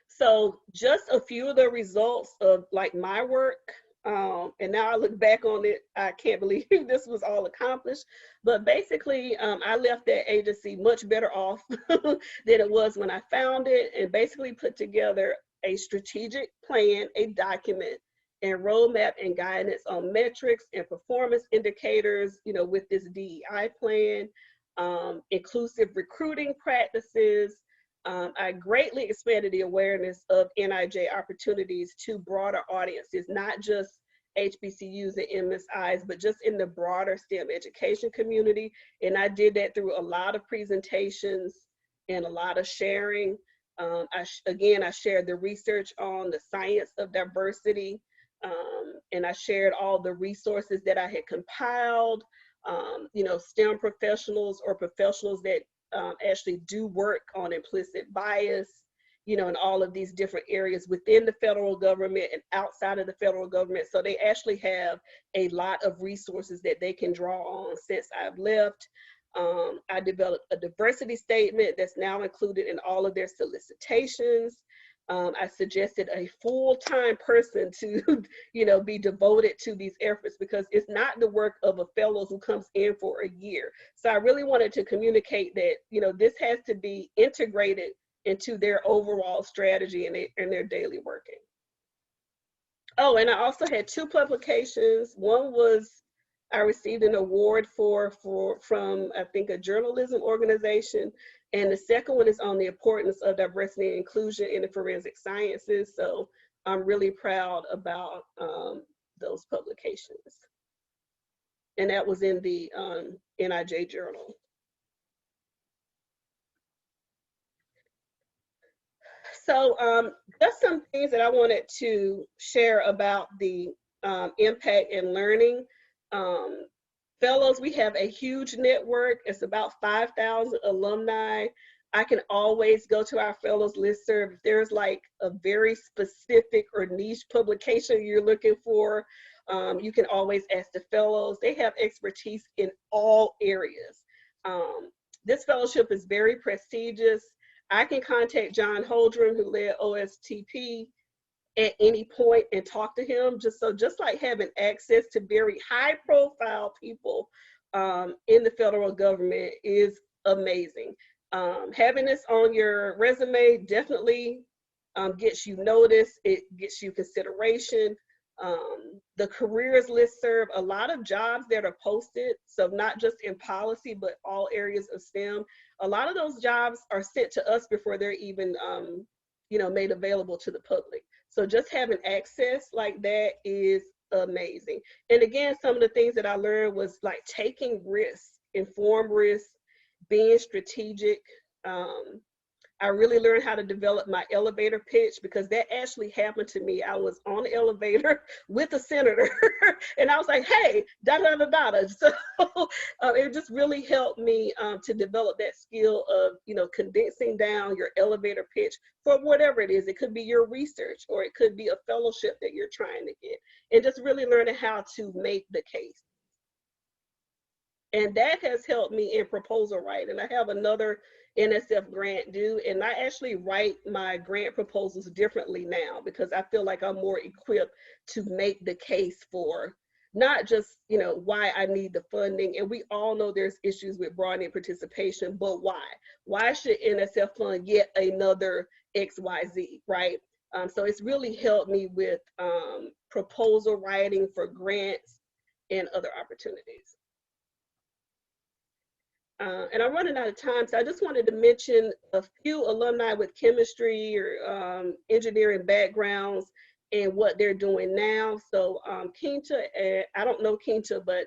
So just a few of the results of like my work, and now I look back on it, I can't believe this was all accomplished. But basically, I left that agency much better off than it was when I found it, and basically put together a strategic plan, a document, and roadmap and guidance on metrics and performance indicators, with this DEI plan, inclusive recruiting practices. I greatly expanded the awareness of NIJ opportunities to broader audiences, not just HBCUs and MSIs, but just in the broader STEM education community. And I did that through a lot of presentations and a lot of sharing. I shared the research on the science of diversity, and I shared all the resources that I had compiled, STEM professionals or professionals that actually do work on implicit bias, in all of these different areas within the federal government and outside of the federal government. So they actually have a lot of resources that they can draw on since I've left. I developed a diversity statement that's now included in all of their solicitations. I suggested a full-time person to, be devoted to these efforts, because it's not the work of a fellow who comes in for a year. So I really wanted to communicate that, this has to be integrated into their overall strategy and their daily working. Oh, and I also had 2 publications. One was I received an award from, I think, a journalism organization. And the second one is on the importance of diversity and inclusion in the forensic sciences. So I'm really proud about those publications. And that was in the NIJ journal. So just some things that I wanted to share about the impact and learning. Fellows, we have a huge network. It's about 5,000 alumni. I can always go to our fellows listserv. If there's like a very specific or niche publication you're looking for, you can always ask the fellows. They have expertise in all areas. This fellowship is very prestigious. I can contact John Holdren, who led OSTP, at any point and talk to him. Just like having access to very high profile people in the federal government is amazing. Having this on your resume definitely gets you noticed, it gets you consideration. The careers listserv, a lot of jobs that are posted, so not just in policy, but all areas of STEM, a lot of those jobs are sent to us before they're even made available to the public. So just having access like that is amazing. And again, some of the things that I learned was like taking risks, informed risks, being strategic. I really learned how to develop my elevator pitch, because that actually happened to me. I was on the elevator with a senator and I was like, hey, da da da da da. So it just really helped me to develop that skill of, condensing down your elevator pitch for whatever it is. It could be your research, or it could be a fellowship that you're trying to get, and just really learning how to make the case. And that has helped me in proposal writing. I have another NSF grant due, and I actually write my grant proposals differently now, because I feel like I'm more equipped to make the case for not just, why I need the funding. And we all know there's issues with broadening participation, but why? Why should NSF fund yet another XYZ, right? So it's really helped me with proposal writing for grants and other opportunities. And I'm running out of time, so I just wanted to mention a few alumni with chemistry or engineering backgrounds and what they're doing now. So Quinta, I don't know Quinta, but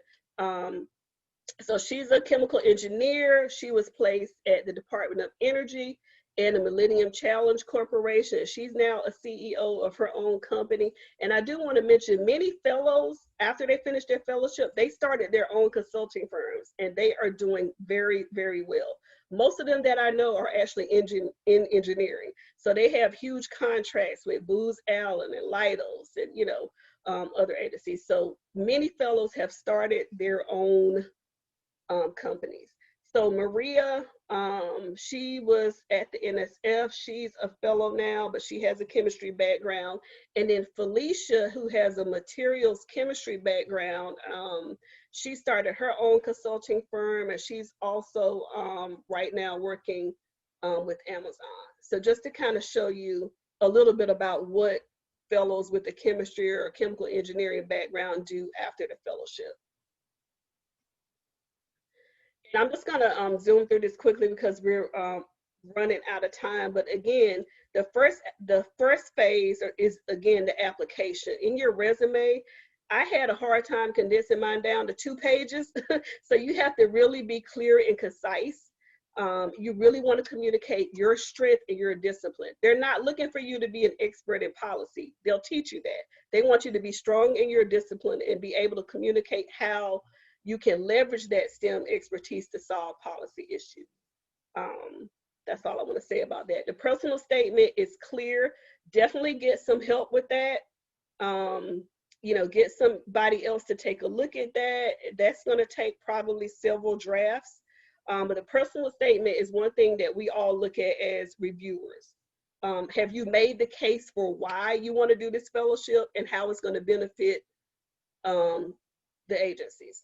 so she's a chemical engineer. She was placed at the Department of Energy and the Millennium Challenge Corporation. She's now a CEO of her own company. And I do want to mention many fellows, after they finished their fellowship, they started their own consulting firms, and they are doing very, very well. Most of them that I know are actually in engineering. So they have huge contracts with Booz Allen and Leidos and, other agencies. So many fellows have started their own companies. So Maria, she was at the NSF. She's a fellow now, but she has a chemistry background. And then Felicia, who has a materials chemistry background, she started her own consulting firm, and she's also right now working with Amazon. So just to kind of show you a little bit about what fellows with a chemistry or chemical engineering background do after the fellowship. And I'm just gonna zoom through this quickly because we're running out of time. But again, the first phase is, again, the application. In your resume, I had a hard time condensing mine down to 2 pages. So you have to really be clear and concise. You really want to communicate your strength and your discipline. They're not looking for you to be an expert in policy. They'll teach you that. They want you to be strong in your discipline and be able to communicate how you can leverage that STEM expertise to solve policy issues. That's all I want to say about that. The personal statement is clear. Definitely get some help with that. Get somebody else to take a look at that. That's going to take probably several drafts. But a personal statement is one thing that we all look at as reviewers. Have you made the case for why you want to do this fellowship and how it's going to benefit the agencies?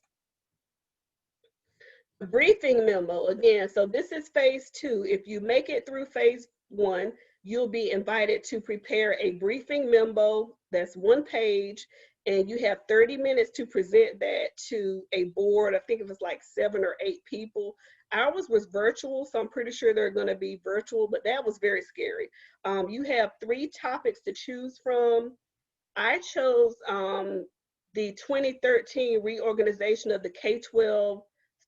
The briefing memo, again, so this is phase 2. If you make it through phase 1, you'll be invited to prepare a briefing memo that's 1 page, and you have 30 minutes to present that to a board. I think it was like 7 or 8 people. Ours was virtual, so I'm pretty sure they're going to be virtual, but that was very scary. You have 3 topics to choose from. I chose the 2013 reorganization of the K-12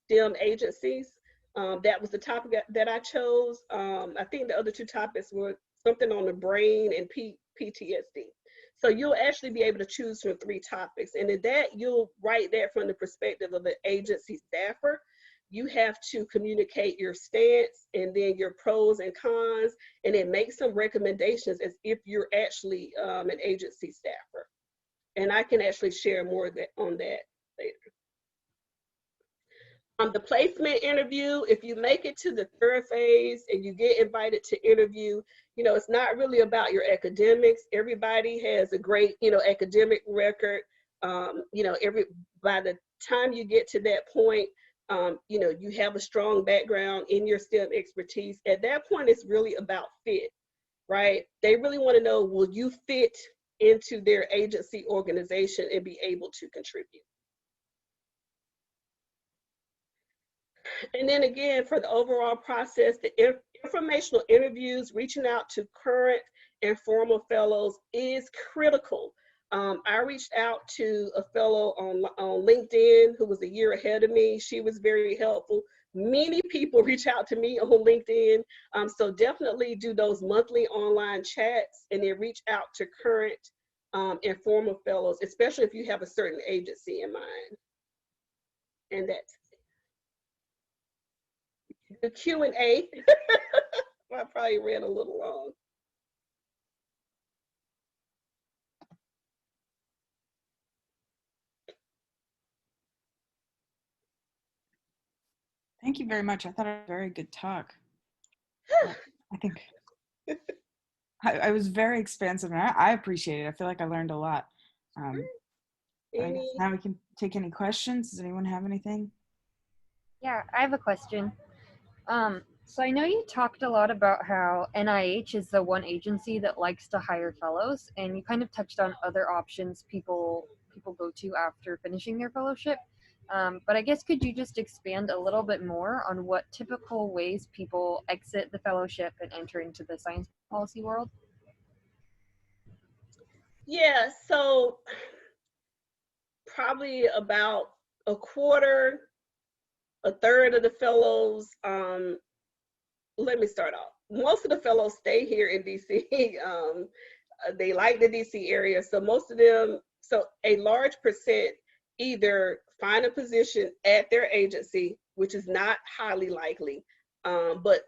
STEM agencies. That was the topic that I chose. I think the other 2 topics were something on the brain and PTSD. So you'll actually be able to choose from 3 topics. And in that, you'll write that from the perspective of the agency staffer. You have to communicate your stance and then your pros and cons, and then make some recommendations as if you're actually an agency staffer. And I can actually share more on that later. The placement interview, if you make it to the 3rd phase and you get invited to interview, you know, it's not really about your academics. Everybody has a great, you know, academic record. You know, by the time you get to that point, you know, you have a strong background in your STEM expertise. At that point, it's really about fit, right? They really want to know, will you fit into their agency organization and be able to contribute? And then again, for the overall process, the informational interviews, reaching out to current and former fellows is critical. I reached out to a fellow on LinkedIn who was a year ahead of me. She was very helpful. Many people reach out to me on LinkedIn. So definitely do those monthly online chats and then reach out to current and former fellows, especially if you have a certain agency in mind. And that's the Q&A. I probably ran a little long. Thank you very much. I thought it was a very good talk. I think I was very expansive, and I appreciate it. I feel like I learned a lot. I guess now we can take any questions. Does anyone have anything? Yeah, I have a question. So I know you talked a lot about how NIH is the one agency that likes to hire fellows, and you kind of touched on other options people go to after finishing their fellowship. But I guess could you just expand a little bit more on what typical ways people exit the fellowship and enter into the science policy world? Yeah, so probably about a quarter, a third of the fellows, let me start off. Most of the fellows stay here in DC. They like the DC area. So most of them, so a large percent either find a position at their agency, which is not highly likely, but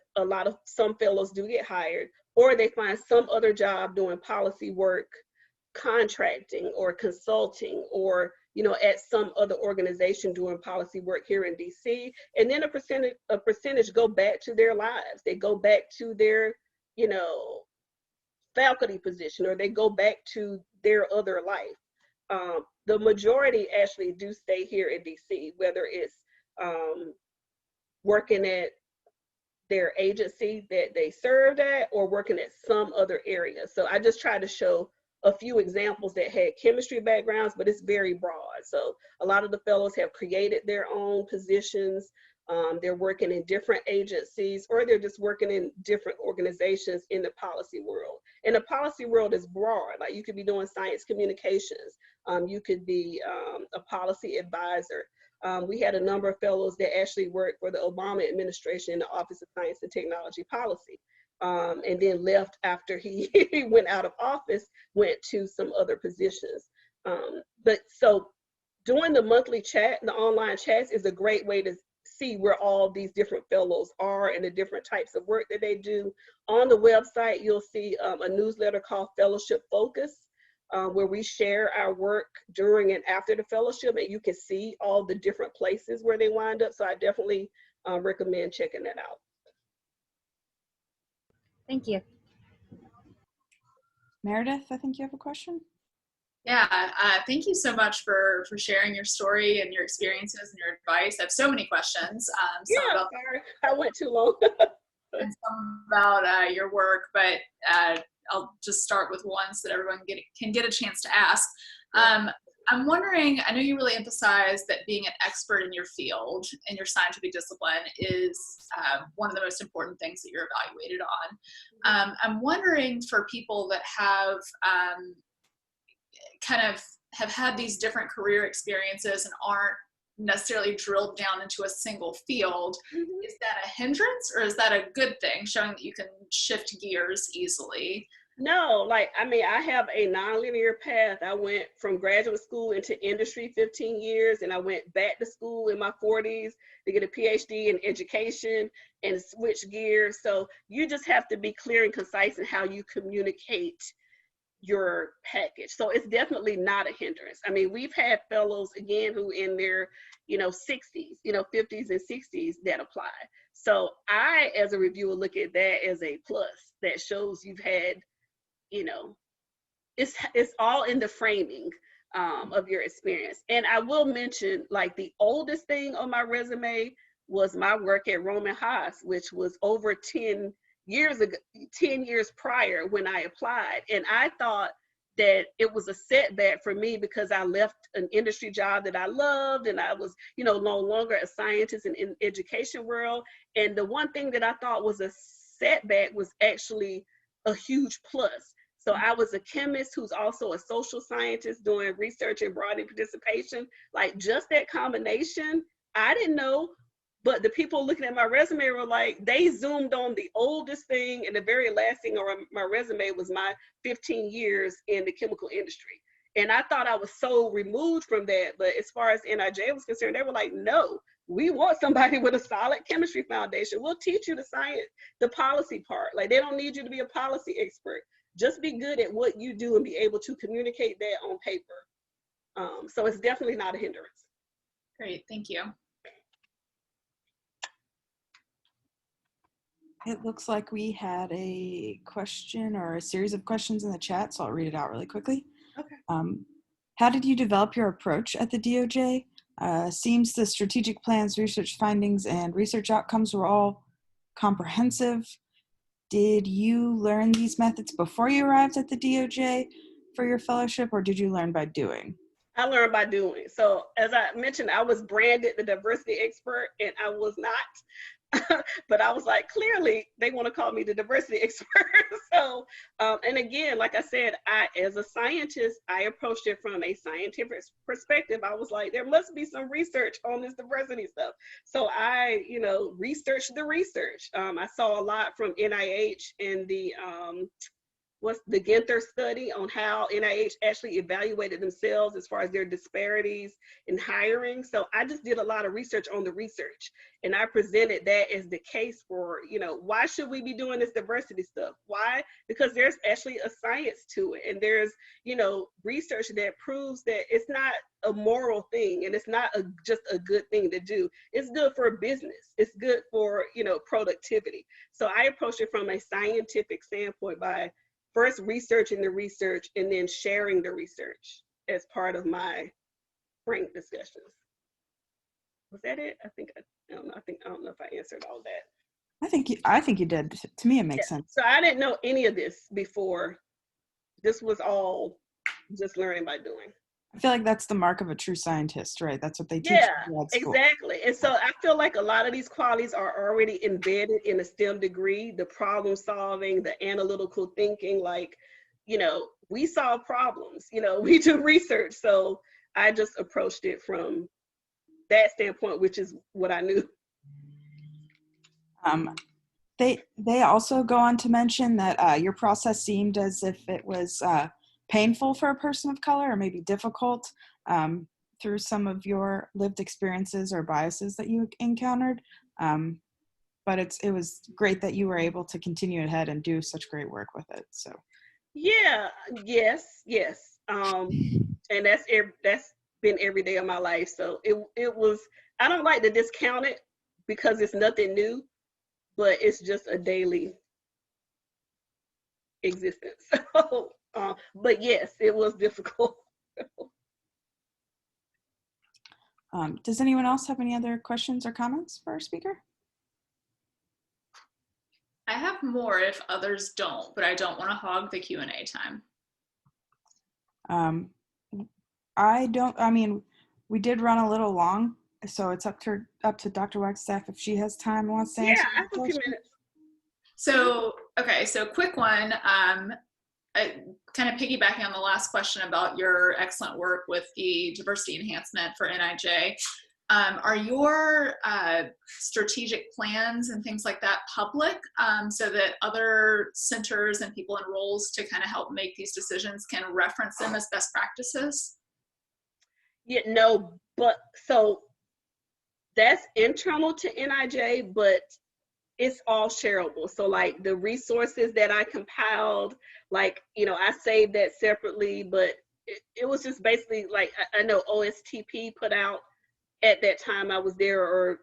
some fellows do get hired, or they find some other job doing policy work, contracting or consulting, or at some other organization doing policy work here in DC. And then a percentage go back to their lives. They go back to their faculty position, or they go back to their other life. The majority actually do stay here in DC, whether it's working at their agency that they served at or working at some other area. So I just try to show a few examples that had chemistry backgrounds, but it's very broad. So a lot of the fellows have created their own positions. They're working in different agencies, or they're just working in different organizations in the policy world. And the policy world is broad. Like, you could be doing science communications. You could be a policy advisor. We had a number of fellows that actually worked for the Obama administration in the Office of Science and Technology Policy, and then left after he went out of office, went to some other positions. But so doing the monthly chat, the online chats, is a great way to see where all these different fellows are and the different types of work that they do. On the website, you'll see a newsletter called Fellowship Focus, where we share our work during and after the fellowship, and you can see all the different places where they wind up. So I definitely recommend checking that out. Thank you. Meredith, I think you have a question. Yeah, thank you so much for sharing your story and your experiences and your advice. I have so many questions. Some Yeah, about sorry, I went too long. and some about your work, but I'll just start with one so that everyone can get a chance to ask. I'm wondering, I know you really emphasize that being an expert in your field, in your scientific discipline, is one of the most important things that you're evaluated on. I'm wondering for people that have have had these different career experiences and aren't necessarily drilled down into a single field, is that a hindrance or is that a good thing, showing that you can shift gears easily? No, like, I mean, I have a nonlinear path. I went from graduate school into industry 15 years, and I went back to school in my 40s to get a Ph.D. in education and switch gears. So you just have to be clear and concise in how you communicate your package. So it's definitely not a hindrance. I mean, we've had fellows, again, who in their, 60s, 50s and 60s that apply. So I, as a reviewer, look at that as a plus that shows you've had, it's all in the framing of your experience. And I will mention, like, the oldest thing on my resume was my work at Roman Haas, which was over 10 years ago, 10 years prior when I applied. And I thought that it was a setback for me because I left an industry job that I loved, and I was, no longer a scientist in education world. And the one thing that I thought was a setback was actually a huge plus. So I was a chemist who's also a social scientist doing research and broadening participation. Like, just that combination, I didn't know, but the people looking at my resume were like, they zoomed on the oldest thing, and the very last thing on my resume was my 15 years in the chemical industry. And I thought I was so removed from that, but as far as NIJ was concerned, they were like, no, we want somebody with a solid chemistry foundation. We'll teach you the science, the policy part. Like, they don't need you to be a policy expert. Just be good at what you do and be able to communicate that on paper. So it's definitely not a hindrance. Great, thank you. It looks like we had a question or a series of questions in the chat, so I'll read it out really quickly. Okay. How did you develop your approach at the DOJ? Seems the strategic plans, research findings, and research outcomes were all comprehensive. Did you learn these methods before you arrived at the DOJ for your fellowship, or did you learn by doing? I learned by doing. So as I mentioned, I was branded the diversity expert, and I was not. But I was like, clearly they want to call me the diversity expert. So, and again, like I said, as a scientist, I approached it from a scientific perspective. I was like, there must be some research on this diversity stuff. So I, researched the research. I saw a lot from NIH and the Ginther study on how NIH actually evaluated themselves as far as their disparities in hiring. So I just did a lot of research on the research, and I presented that as the case for, why should we be doing this diversity stuff? Why? Because there's actually a science to it, and there's, research that proves that it's not a moral thing, and it's not just a good thing to do. It's good for business. It's good for, productivity. So I approached it from a scientific standpoint by first researching the research and then sharing the research as part of my frank discussions. Was that it? I don't know if I answered all that. I think you did. To me, it makes sense. So I didn't know any of this before. This was all just learning by doing. I feel like that's the mark of a true scientist, right? That's what they teach in grad school. Exactly. And so I feel like a lot of these qualities are already embedded in a STEM degree: the problem solving, the analytical thinking. Like, we solve problems, we do research. So I just approached it from that standpoint, which is what I knew. They also go on to mention that your process seemed as if it was painful for a person of color, or maybe difficult through some of your lived experiences or biases that you encountered. But it was great that you were able to continue ahead and do such great work with it. So. Yeah. Yes. And that's been every day of my life. So it was. I don't like to discount it because it's nothing new, but it's just a daily existence. So But yes, it was difficult. Does anyone else have any other questions or comments for our speaker? I have more if others don't, but I don't want to hog the Q&A time. I mean, we did run a little long, so it's up to Dr. Wagstaff if she has time and wants to answer. Yeah, I have a few minutes. So, okay, so quick one. Kind of piggybacking on the last question about your excellent work with the diversity enhancement for NIJ. Are your strategic plans and things like that public so that other centers and people in roles to kind of help make these decisions can reference them as best practices? Yeah, no, but so that's internal to NIJ, but it's all shareable. So like the resources that I compiled, like, I saved that separately, but it was just basically like, I know OSTP put out at that time I was there, or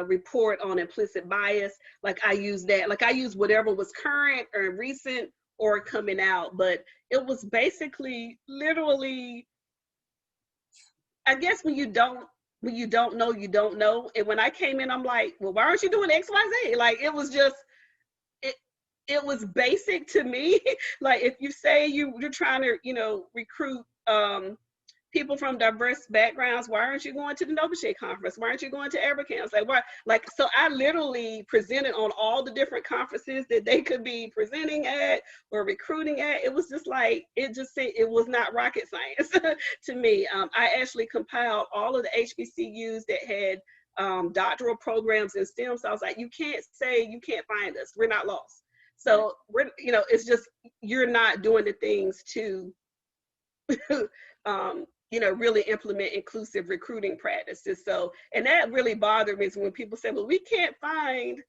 report on implicit bias. Like I used that, like I used whatever was current or recent or coming out, but it was basically literally, I guess when you don't know, you don't know. And when I came in, I'm like, well, why aren't you doing X, Y, Z? Like it was just, it was basic to me. Like if you say you're trying to, recruit people from diverse backgrounds, why aren't you going to the Novichok conference? Why aren't you going to AAAS? Like why? Like, so I literally presented on all the different conferences that they could be presenting at or recruiting at. It was just like, it was not rocket science to me. I actually compiled all of the HBCUs that had doctoral programs in STEM. So I was like, you can't say you can't find us. We're not lost. So we're, it's just, you're not doing the things to really implement inclusive recruiting practices. So, and that really bothered me is when people say, well, we can't find,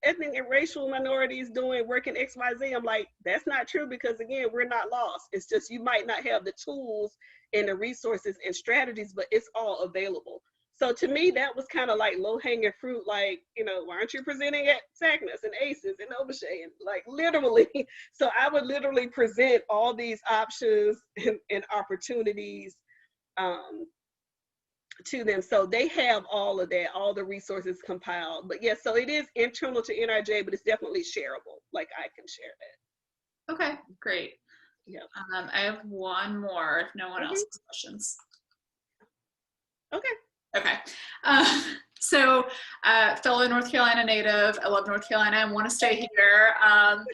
ethnic and racial minorities doing work in X, Y, Z. I'm like, that's not true, because again, we're not lost. It's just, you might not have the tools and the resources and strategies, but it's all available. So to me, that was kind of like low hanging fruit. Like, why aren't you presenting at SACNAS and ACES and Novichok, and like literally. So I would literally present all these options and opportunities to them. So they have all of that, all the resources compiled. But yes, so it is internal to NIJ, but it's definitely shareable. Like I can share that. Okay, great. Yeah. I have one more if no one else has questions. Okay. Okay. So fellow North Carolina native, I love North Carolina and want to stay here. I'm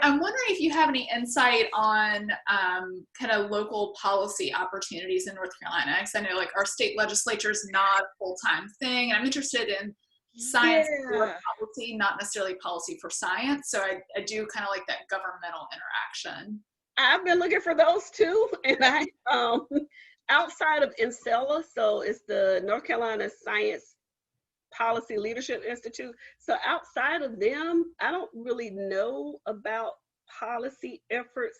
wondering if you have any insight on kind of local policy opportunities in North Carolina, because I know like our state legislature is not a full-time thing, and I'm interested in science for policy, not necessarily policy for science. So I do kind of like that governmental interaction. I've been looking for those too, and I outside of NCELA, so it's the North Carolina Science Policy Leadership Institute. So outside of them, I don't really know about policy efforts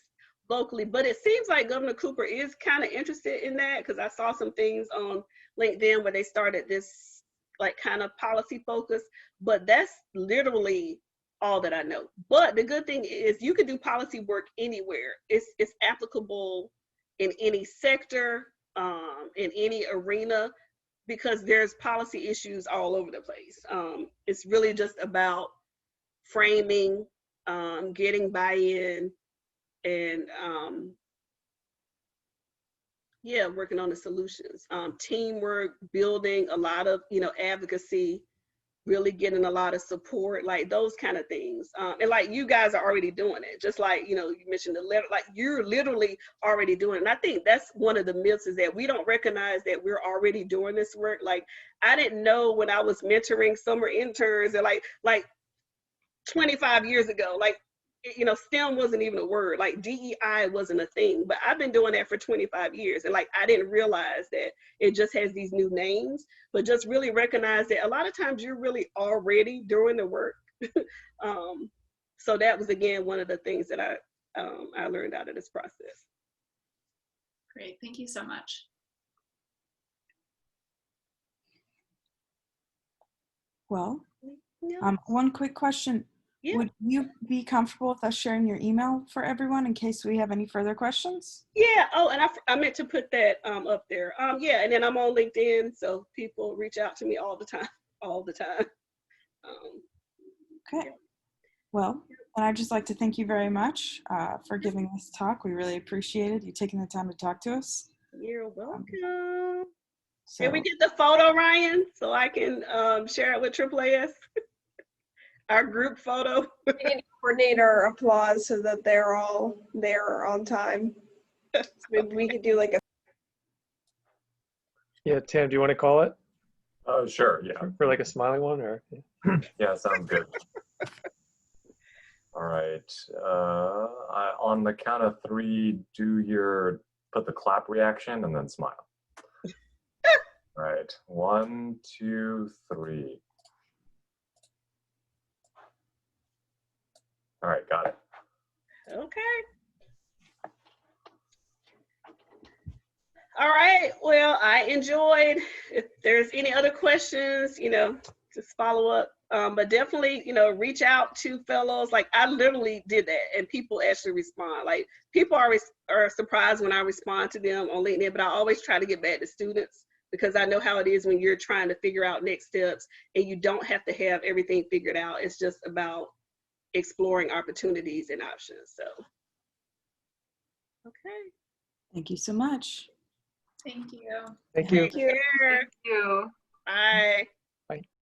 locally, but it seems like Governor Cooper is kind of interested in that, because I saw some things on LinkedIn where they started this like kind of policy focus, but that's literally all that I know. But the good thing is you can do policy work anywhere. It's applicable in any sector, in any arena, because there's policy issues all over the place. It's really just about framing, getting buy-in, and working on the solutions. Teamwork, building a lot of, advocacy, really getting a lot of support, like those kind of things. And like you guys are already doing it, just like, you mentioned the letter, like you're literally already doing it. And I think that's one of the myths, is that we don't recognize that we're already doing this work. Like I didn't know when I was mentoring summer interns, and like 25 years ago, like, STEM wasn't even a word, like DEI wasn't a thing, but I've been doing that for 25 years. And like, I didn't realize that it just has these new names, but just really recognize that a lot of times you're really already doing the work. So that was, again, one of the things that I learned out of this process. Great, thank you so much. Well, one quick question. Yeah. Would you be comfortable with us sharing your email for everyone in case we have any further questions? Yeah. Oh, and I meant to put that up there. Yeah, and then I'm on LinkedIn, so people reach out to me all the time, all the time. Okay. Well, and I'd just like to thank you very much for giving this talk. We really appreciated you taking the time to talk to us. You're welcome. So, Can we get the photo, Ryan, so I can share it with AAAS? Our group photo. We need to coordinate our applause so that they're all there on time. So maybe we could do like a. Yeah, Tim, do you want to call it Oh, sure, yeah. for like a smiling one, or? Yeah, sounds good. All right. On the count of 3, put the clap reaction and then smile. All right. 1, 2, 3. All right, got it. Okay. All right. Well, I enjoyed. If there's any other questions, just follow up. But definitely, reach out to fellows. Like I literally did that, and people actually respond. Like people are surprised when I respond to them on LinkedIn, but I always try to get back to students because I know how it is when you're trying to figure out next steps, and you don't have to have everything figured out. It's just about exploring opportunities and options. So, okay. thank you so much. Thank you. Thank you. Take care. Thank you.